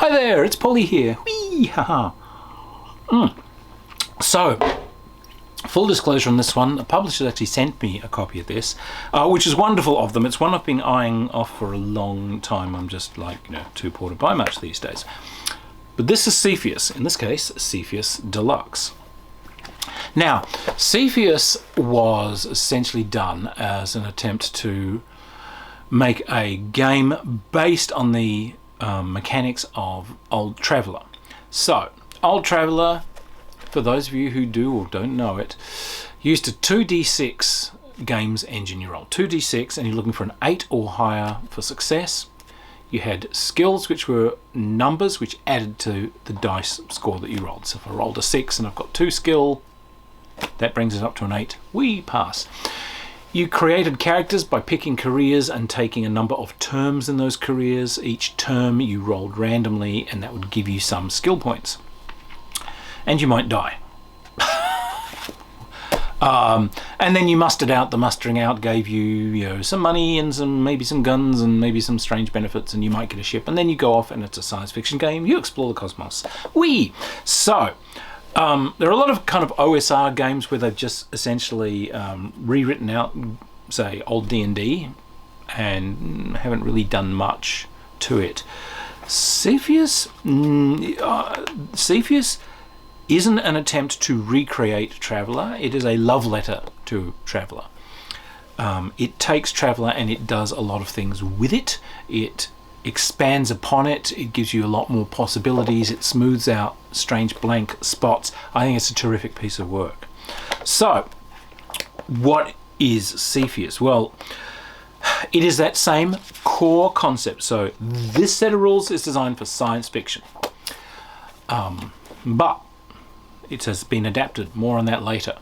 Hi there, it's Polly here. Whee! Haha. So, full disclosure on this one, the publisher actually sent me a copy of this, which is wonderful of them. It's one I've been eyeing off for a long time. I'm just like, too poor to buy much these days. But this is Cepheus, in this case, Cepheus Deluxe. Now, Cepheus was essentially done as an attempt to make a game based on the mechanics of Old Traveller. So, Old Traveller, for those of you who do or don't know it, used a 2d6 games engine. You roll 2d6 and you're looking for an 8 or higher for success. You had skills, which were numbers which added to the dice score that you rolled. So if I rolled a 6 and I've got 2 skill, that brings it up to an 8. We pass. You created characters by picking careers and taking a number of terms in those careers. Each term you rolled randomly and that would give you some skill points. And you might die. And then you mustered out. The mustering out gave you, some money and maybe some guns and maybe some strange benefits, and you might get a ship. And then you go off and it's a science fiction game. You explore the cosmos. So, there are a lot of kind of OSR games where they've just essentially rewritten out, say, old D&D and haven't really done much to it. Cepheus isn't an attempt to recreate Traveller. It is a love letter to Traveller. It takes Traveller and it does a lot of things with it. It expands upon it. It gives you a lot more possibilities. It smooths out strange blank spots. I think it's a terrific piece of work. So, what is Cepheus? Well, it is that same core concept. So, this set of rules is designed for science fiction. But it has been adapted. More on that later.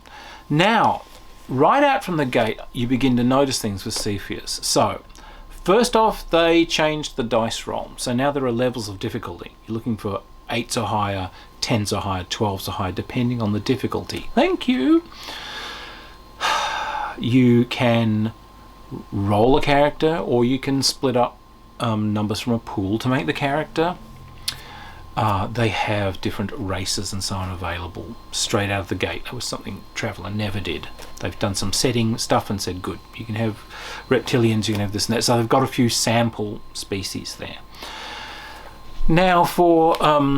Now, right out from the gate, you begin to notice things with Cepheus. So, first off, they changed the dice roll. So now there are levels of difficulty. You're looking for 8s or higher, 10s or higher, 12s or higher, depending on the difficulty. Thank you. You can roll a character, or you can split up numbers from a pool to make the character. They have different races and so on available straight out of the gate. That was something Traveller never did. They've done some setting stuff and said, good, you can have reptilians, you can have this and that. So they've got a few sample species there. Now for,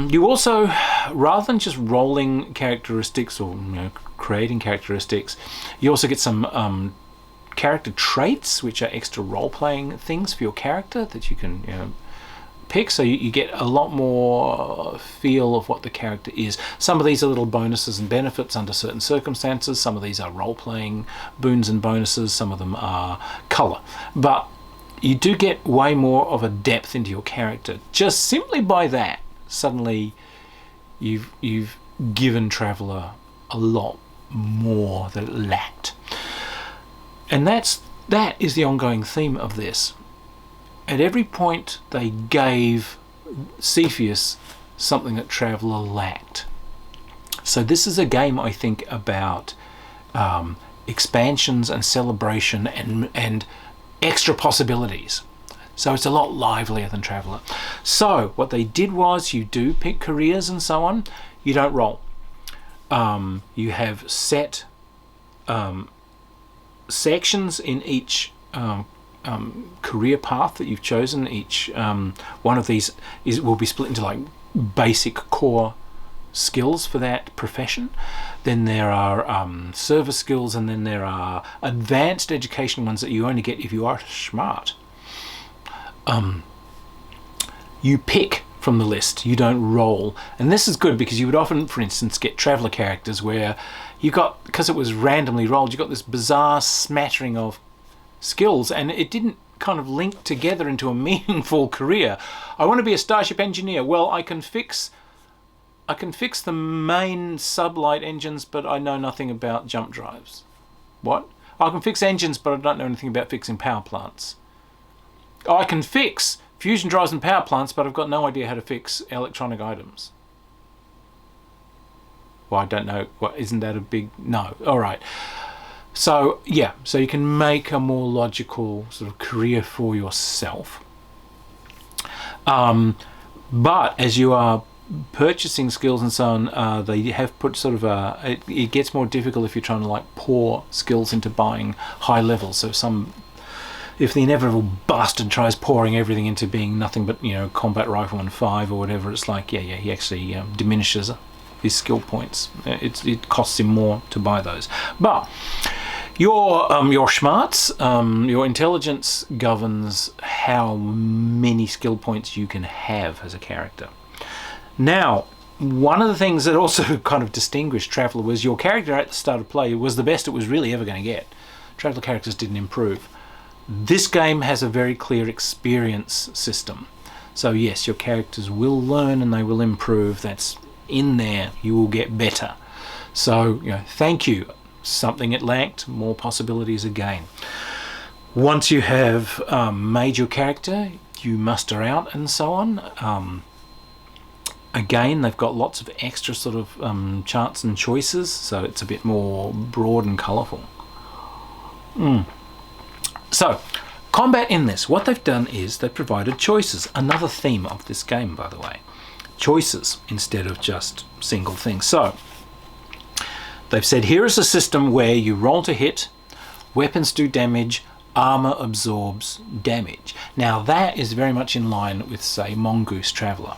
you also, rather than just rolling characteristics or creating characteristics, you also get some character traits, which are extra role-playing things for your character that you can pick, so you get a lot more feel of what the character is. Some of these are little bonuses and benefits under certain circumstances. Some of these are role-playing boons and bonuses. Some of them are colour. But you do get way more of a depth into your character. Just simply by that, suddenly you've given Traveller a lot more that it lacked. And that is the ongoing theme of this. At every point they gave Cepheus something that Traveller lacked. So this is a game, I think, about expansions and celebration and extra possibilities. So it's a lot livelier than Traveller. So what they did was, you do pick careers and so on. You don't roll. You have set sections in each career path that you've chosen. Each one of these will be split into like basic core skills for that profession. Then there are service skills, and then there are advanced education ones that you only get if you are smart. You pick from the list, you don't roll. And this is good because you would often, for instance, get Traveller characters where you got, because it was randomly rolled, you got this bizarre smattering of skills, and it didn't kind of link together into a meaningful career. I want to be a starship engineer. Well, I can fix the main sublight engines, but I know nothing about jump drives. What? I can fix engines, but I don't know anything about fixing power plants. I can fix fusion drives and power plants, but I've got no idea how to fix electronic items. Well, I don't know. What, isn't that a big no? All right. So yeah, so you can make a more logical sort of career for yourself. But as you are purchasing skills and so on, they have put sort of it gets more difficult if you're trying to like pour skills into buying high levels. So if the inevitable bastard tries pouring everything into being nothing but, you know, combat rifleman 5 or whatever, it's like, yeah, he actually diminishes his skill points. It costs him more to buy those. But your smarts, your intelligence governs how many skill points you can have as a character. Now, one of the things that also kind of distinguished Traveller was your character at the start of play was the best it was really ever going to get. Traveller characters didn't improve. This game has a very clear experience system. So yes, your characters will learn and they will improve. That's in there. You will get better. So, you know, thank you. Something it lacked, more possibilities again. Once you have made your character, you muster out and so on. Again, they've got lots of extra sort of charts and choices, so it's a bit more broad and colourful. So, combat in this, what they've done is they've provided choices. Another theme of this game, by the way. Choices instead of just single things. So, they've said here is a system where you roll to hit, weapons do damage, armour absorbs damage. Now that is very much in line with, say, Mongoose Traveller,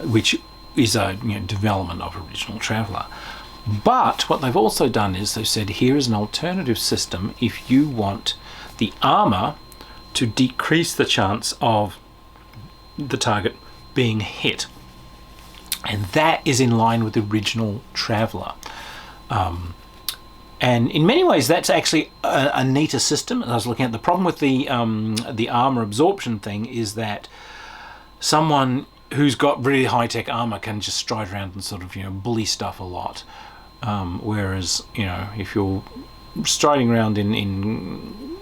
which is a development of original Traveller. But what they've also done is they've said here is an alternative system if you want the armour to decrease the chance of the target being hit. And that is in line with the original Traveller. And in many ways that's actually a neater system. I was looking at the problem with the armour absorption thing is that someone who's got really high-tech armour can just stride around and sort of bully stuff a lot. Whereas, if you're striding around in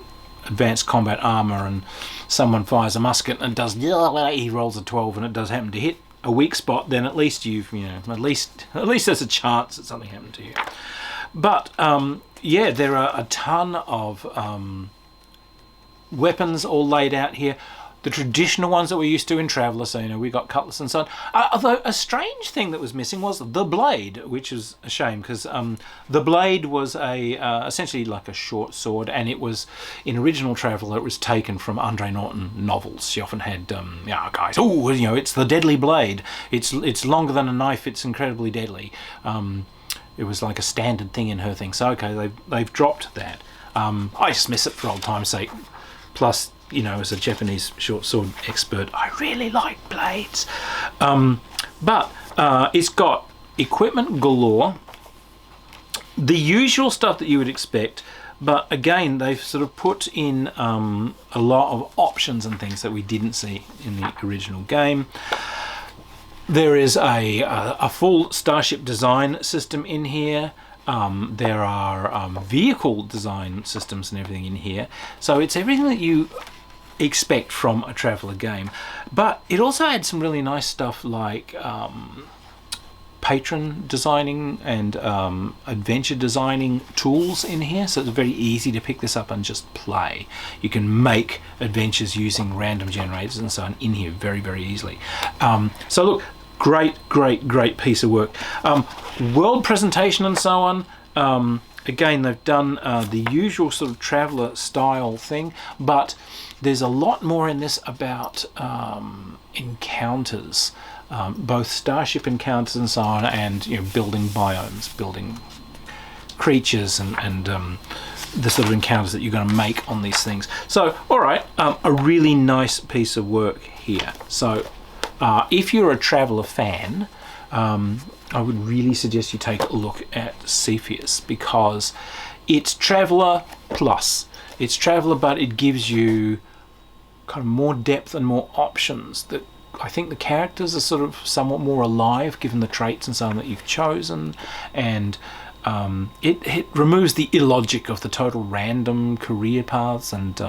advanced combat armour and someone fires a musket and does, he rolls a 12 and it does happen to hit a weak spot, then at least you've, at least there's a chance that something happened to you. But, yeah, there are a ton of weapons all laid out here. The traditional ones that we're used to in Traveller, so we got cutlass and so on. Although a strange thing that was missing was the blade, which is a shame because the blade was essentially like a short sword, and it was in original Traveller. It was taken from Andre Norton novels. She often had guys. Oh, it's the deadly blade. It's longer than a knife. It's incredibly deadly. It was like a standard thing in her thing. So okay, they've dropped that. I just miss it for old time's sake. Plus, as a Japanese short sword expert, I really like blades. But it's got equipment galore, the usual stuff that you would expect, but again, they've sort of put in a lot of options and things that we didn't see in the original game. There is a full starship design system in here. There are vehicle design systems and everything in here. So it's everything that you expect from a Traveller game, but it also had some really nice stuff like patron designing and adventure designing tools in here, so it's very easy to pick this up and just play. You can make adventures using random generators and so on in here very, very easily. So look, great piece of work. World presentation and so on, again, they've done the usual sort of Traveller style thing, but there's a lot more in this about encounters, both starship encounters and so on, and building biomes, building creatures, and the sort of encounters that you're going to make on these things. So, all right, a really nice piece of work here. So, if you're a Traveller fan, I would really suggest you take a look at Cepheus, because it's Traveller plus. It's Traveller, but it gives you kind of more depth and more options. That I think the characters are sort of somewhat more alive given the traits and so on that you've chosen, and it removes the illogic of the total random career paths, and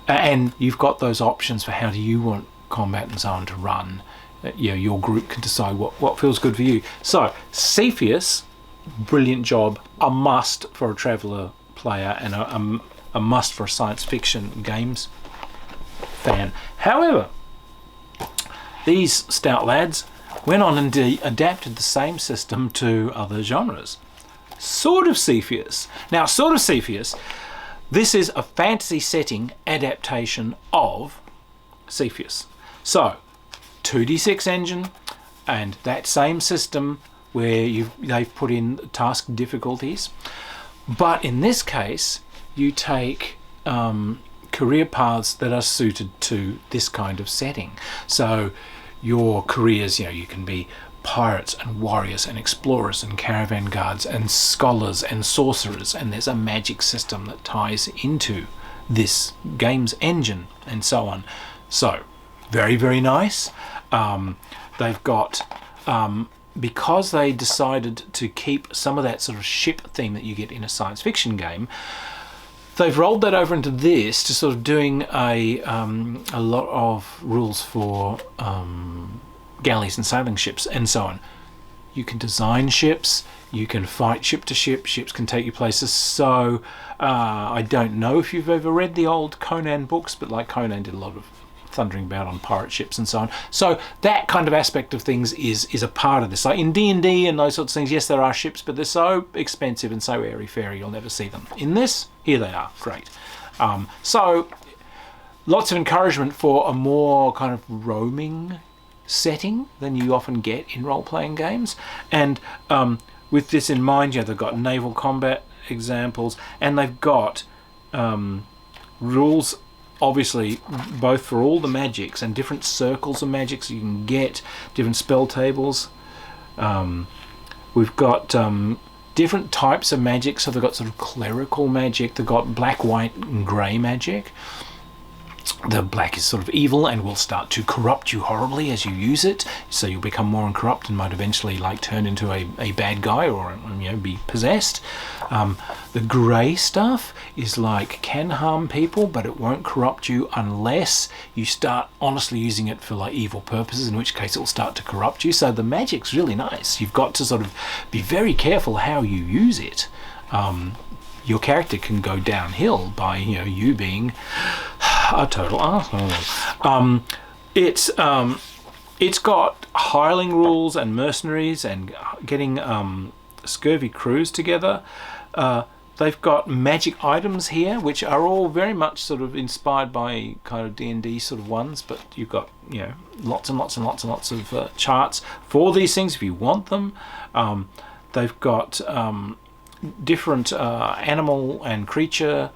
and you've got those options for how do you want combat and so on to run. Your group can decide what feels good for you. So Cepheus, brilliant job, a must for a Traveller player and a must for a science fiction games fan. However, these stout lads went on and adapted the same system to other genres. Sword of Cepheus. Now, Sword of Cepheus, this is a fantasy setting adaptation of Cepheus. So, 2d6 engine, and that same system where they've put in task difficulties. But in this case, you take career paths that are suited to this kind of setting. So your careers, you can be pirates and warriors and explorers and caravan guards and scholars and sorcerers, and there's a magic system that ties into this game's engine and so on. So very, very nice. They've got because they decided to keep some of that sort of ship theme that you get in a science fiction game, they've rolled that over into this to sort of doing a lot of rules for galleys and sailing ships and so on. You can design ships, you can fight ship to ship, ships can take you places. So I don't know if you've ever read the old Conan books, but like Conan did a lot of thundering about on pirate ships and so on. So that kind of aspect of things is a part of this. Like in D&D and those sorts of things, yes, there are ships, but they're so expensive and so airy-fairy you'll never see them. In this, here they are. Great. So lots of encouragement for a more kind of roaming setting than you often get in role-playing games. And with this in mind, they've got naval combat examples, and they've got rules, obviously, both for all the magics and different circles of magics you can get, different spell tables. We've got different types of magic. So they've got sort of clerical magic, they've got black, white and grey magic. The black is sort of evil and will start to corrupt you horribly as you use it, so you'll become more corrupt and might eventually turn into a bad guy or be possessed. The grey stuff is can harm people, but it won't corrupt you unless you start honestly using it for evil purposes, in which case it will start to corrupt you. So the magic's really nice. You've got to sort of be very careful how you use it. Your character can go downhill by you being a total arsehole. It's got hireling rules and mercenaries and getting scurvy crews together. They've got magic items here, which are all very much sort of inspired by kind of D&D sort of ones, but you've got lots and lots and lots and lots of charts for these things if you want them. They've got different animal and creature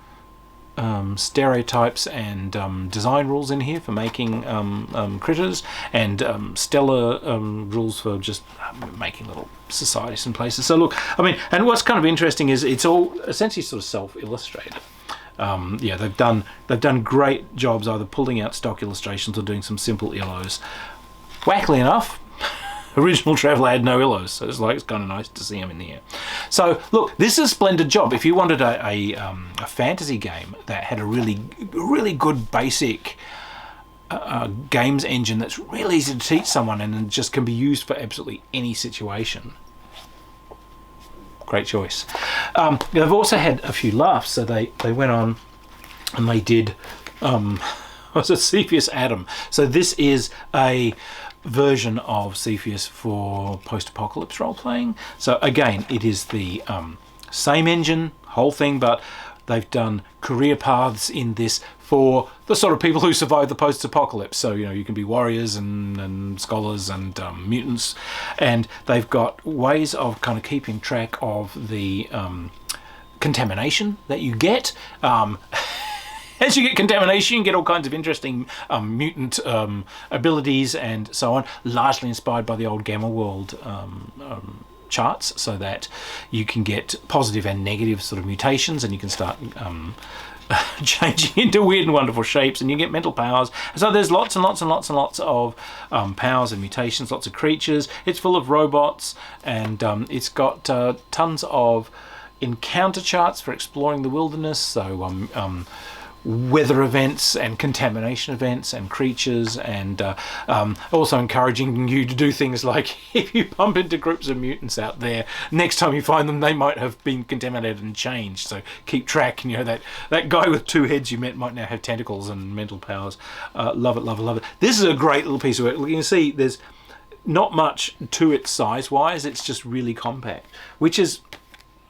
stereotypes and design rules in here for making critters, and stellar rules for just making little societies and places. So look, and what's kind of interesting is it's all essentially sort of self-illustrated. They've done great jobs either pulling out stock illustrations or doing some simple illos. Wackily enough, original Traveller had no illos, so it's kind of nice to see them in here. So look, this is a splendid job. If you wanted a fantasy game that had a really good basic games engine that's really easy to teach someone and just can be used for absolutely any situation, great choice. They've also had a few laughs, so they went on and they did was it Cepheus Atom. So this is a version of Cepheus for post-apocalypse role-playing. So again, it is the same engine, whole thing, but they've done career paths in this for the sort of people who survive the post-apocalypse. So you can be warriors and scholars and mutants, and they've got ways of kind of keeping track of the contamination that you get. As you get contamination, you get all kinds of interesting mutant abilities and so on, largely inspired by the old Gamma World charts, so that you can get positive and negative sort of mutations, and you can start changing into weird and wonderful shapes, and you get mental powers. So there's lots and lots and lots and lots of powers and mutations, lots of creatures. It's full of robots, and it's got tons of encounter charts for exploring the wilderness. So weather events and contamination events and creatures, and also encouraging you to do things like, if you bump into groups of mutants out there, next time you find them they might have been contaminated and changed, so keep track. You know, that guy with 2 heads you met might now have tentacles and mental powers. Love it, love it, love it. This is a great little piece of work. You can see there's not much to it size wise, it's just really compact, which is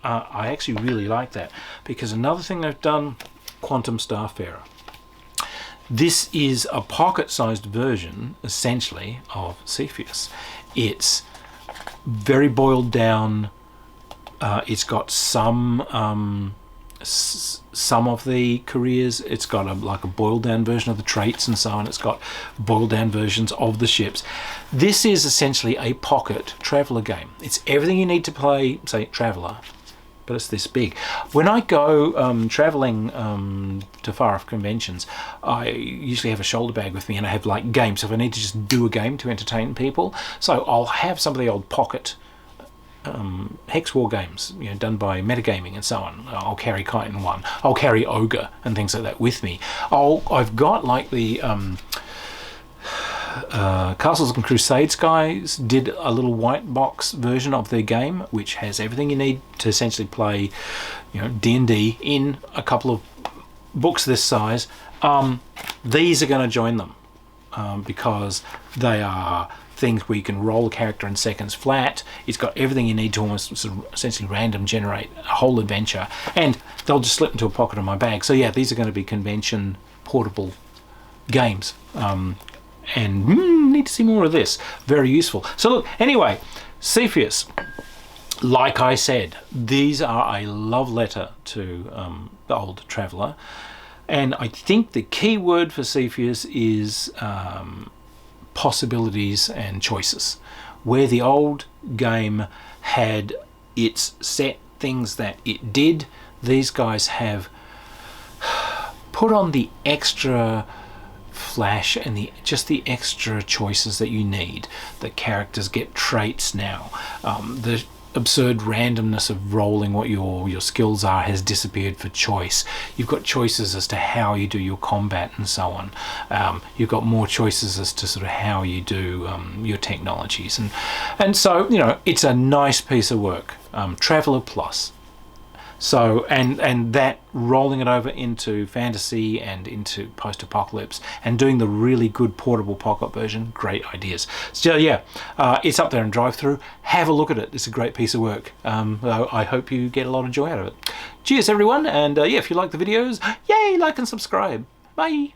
I actually really like that, because another thing they've done, Quantum Starfarer. This is a pocket-sized version, essentially, of Cepheus. It's very boiled down. It's got some of the careers. It's got like a boiled down version of the traits and so on. It's got boiled down versions of the ships. This is essentially a pocket Traveller game. It's everything you need to play, say, Traveller, but it's this big. When I go traveling to far off conventions, I usually have a shoulder bag with me, and I have like games. So if I need to just do a game to entertain people, so I'll have some of the old pocket hex war games, you know, done by Metagaming and so on. I'll carry Chitin 1, I'll carry Ogre and things like that with me. I've got like the Castles and Crusades guys did a little white box version of their game, which has everything you need to essentially play, you know, D&D in a couple of books this size. These are going to join them because they are things where you can roll a character in seconds flat. It's got everything you need to almost sort of essentially random generate a whole adventure, and they'll just slip into a pocket of my bag. So yeah, these are going to be convention portable games. And need to see more of this. Very useful. So look, anyway, Cepheus, like I said, these are a love letter to the old Traveller, and I think the key word for Cepheus is possibilities and choices. Where the old game had its set things that it did, these guys have put on the extra flash and just the extra choices that you need. The characters get traits now. The absurd randomness of rolling what your skills are has disappeared for choice. You've got choices as to how you do your combat and so on. You've got more choices as to sort of how you do your technologies, and so, you know, it's a nice piece of work. Traveller Plus. So, and that rolling it over into fantasy and into post-apocalypse and doing the really good portable pocket version, great ideas. So yeah, it's up there in drive-through. Have a look at it. It's a great piece of work. I hope you get a lot of joy out of it. Cheers everyone, and yeah, if you like the videos, yay, like and subscribe. Bye.